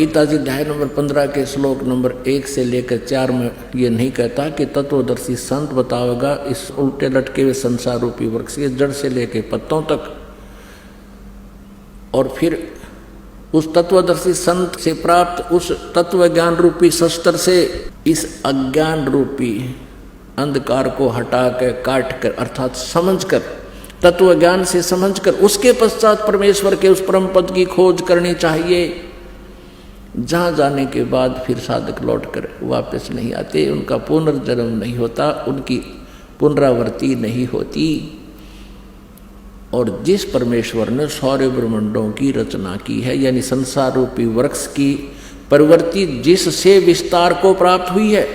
गीता जी अध्याय नंबर 15 के श्लोक नंबर 1 से लेकर 4 में ये नहीं कहता कि तत्वदर्शी संत बतावेगा इस उल्टे लटके हुए संसार रूपी वृक्ष के जड़ से लेकर पत्तों तक, और फिर उस तत्वदर्शी संत से प्राप्त उस तत्व ज्ञान रूपी शस्त्र से इस अज्ञान रूपी अंधकार को हटा कर काट कर अर्थात समझकर, तत्व ज्ञान से समझकर उसके पश्चात परमेश्वर के उस परम पद की खोज करनी चाहिए, जहाँ जाने के बाद फिर साधक लौटकर वापस नहीं आते, उनका पुनर्जन्म नहीं होता, उनकी पुनरावृत्ति नहीं होती। और जिस परमेश्वर ने सारे ब्रह्मांडों की रचना की है, यानी संसार रूपी वृक्ष की प्रवृत्ति जिससे विस्तार को प्राप्त हुई है,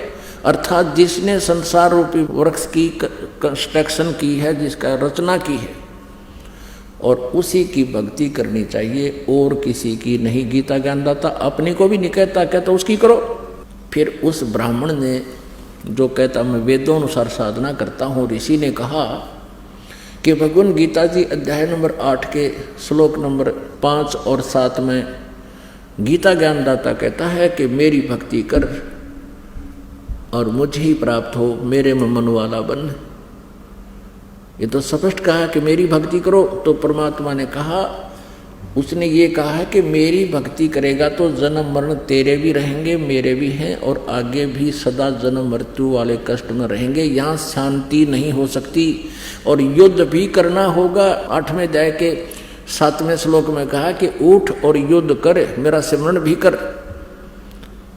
अर्थात जिसने संसार रूपी वृक्ष की कंस्ट्रक्शन की है, जिसका रचना की है, और उसी की भक्ति करनी चाहिए और किसी की नहीं। गीता ज्ञानदाता अपने को भी नहीं कहता, कहता उसकी करो। फिर उस ब्राह्मण ने जो कहता मैं वेदों अनुसार साधना करता हूँ, ऋषि ने कहा कि भगवान गीता जी अध्याय नंबर 8 के श्लोक नंबर 5 और 7 में गीता ज्ञानदाता कहता है कि मेरी भक्ति कर और मुझे ही प्राप्त हो, मेरे में मन वाला बन। ये तो स्पष्ट कहा कि मेरी भक्ति करो। तो परमात्मा ने कहा, उसने ये कहा है कि मेरी भक्ति करेगा तो जन्म मरण तेरे भी रहेंगे, मेरे भी हैं, और आगे भी सदा जन्म मृत्यु वाले कष्ट में रहेंगे। यहाँ शांति नहीं हो सकती और युद्ध भी करना होगा। 8वें अध्याय के 7वें श्लोक में कहा कि उठ और युद्ध कर, मेरा सिमरण भी कर।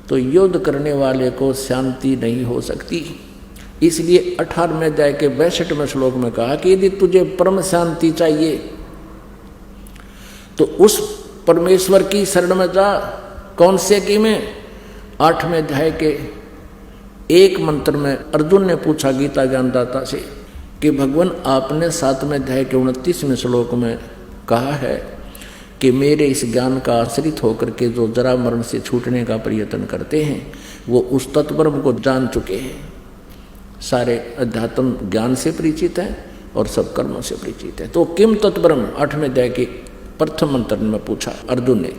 तो युद्ध करने वाले को शांति नहीं हो सकती। इसलिए 18वें अध्याय के 62वें श्लोक में कहा कि यदि तुझे परम शांति चाहिए तो उस परमेश्वर की शरण में जा। कौन से की में? 8वें अध्याय के एक मंत्र में अर्जुन ने पूछा गीता ज्ञानदाता से कि भगवान आपने 7वें अध्याय के 29वें श्लोक में कहा है कि मेरे इस ज्ञान का आश्रित होकर के जो जरा मरण से छूटने का प्रयत्न करते हैं वो उस तत्ब्रह्म को जान चुके हैं, सारे अध्यात्म ज्ञान से परिचित है और सब कर्मों से परिचित है। तो किम तत्ब्रह्म 8वें अध्याय के प्रथम मंत्र में पूछा अर्जुन ने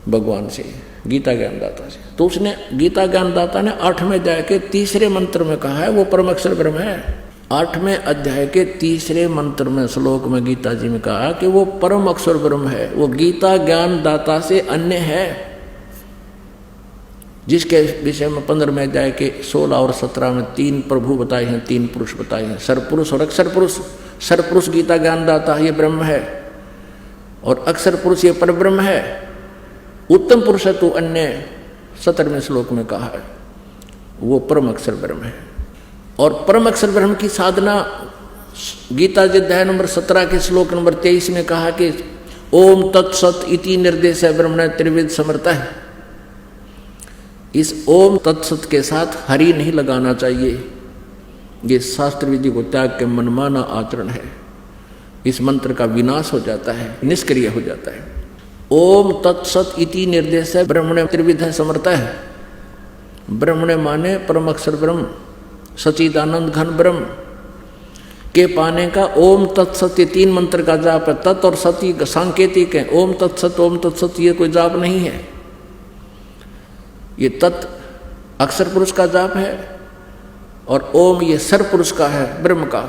भगवान से, गीता ज्ञानदाता से। तो उसने गीता ज्ञानदाता ने 8वें अध्याय के 3रे मंत्र में कहा है वो परम अक्षर ब्रह्म है। 8वें अध्याय के 3रे मंत्र में श्लोक में गीता जी में कहा कि वो परम अक्षर ब्रह्म है, वो गीता ज्ञानदाता से अन्य है, जिसके विषय में 15वें अध्याय के 16 और 17 में 3 प्रभु बताए हैं, 3 पुरुष बताए हैं, सरपुरुष और अक्षर पुरुष। सरपुरुष गीता ज्ञानदाता ये ब्रह्म है और अक्षर पुरुष ये परब्रह्म है। उत्तम पुरुष है तो अन्य 17वें श्लोक में कहा है वो परम अक्षर ब्रह्म है। और परम अक्षर ब्रह्म की साधना गीता जी अध्याय नंबर 17 के श्लोक नंबर 23 में कहा कि ओम तत्सत इति निर्देश है ब्रह्मण त्रिविध समर्थ है। इस ओम तत्सत के साथ हरि नहीं लगाना चाहिए, ये शास्त्र विधि को त्याग के मनमाना आचरण है। इस मंत्र का विनाश हो जाता है, निष्क्रिय हो जाता है। ओम तत्सत इति निर्देश है ब्रह्मण त्रिविध समर्थ है। ब्रह्मण माने परम अक्षर ब्रह्म, सचिदानंद घन ब्रह्म के पाने का ओम तत्सत ये 3 मंत्र का जाप है। तत् और सती सांकेतिक है, ओम तत्सत ये कोई जाप नहीं है। ये तत् अक्षर पुरुष का जाप है और ओम ये सर पुरुष का है ब्रह्म का,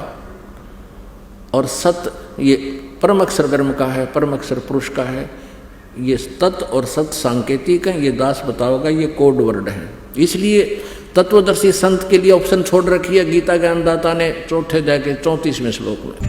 और सत ये परम अक्षर ब्रह्म का है, परम अक्षर पुरुष का है। ये तत् और सत सांकेतिक है, ये दास बताओगा, ये कोड वर्ड है। इसलिए तत्वदर्शी संत के लिए ऑप्शन छोड़ रखी है गीता ज्ञानदाता ने 4थे अध्याय के 34वें श्लोक में।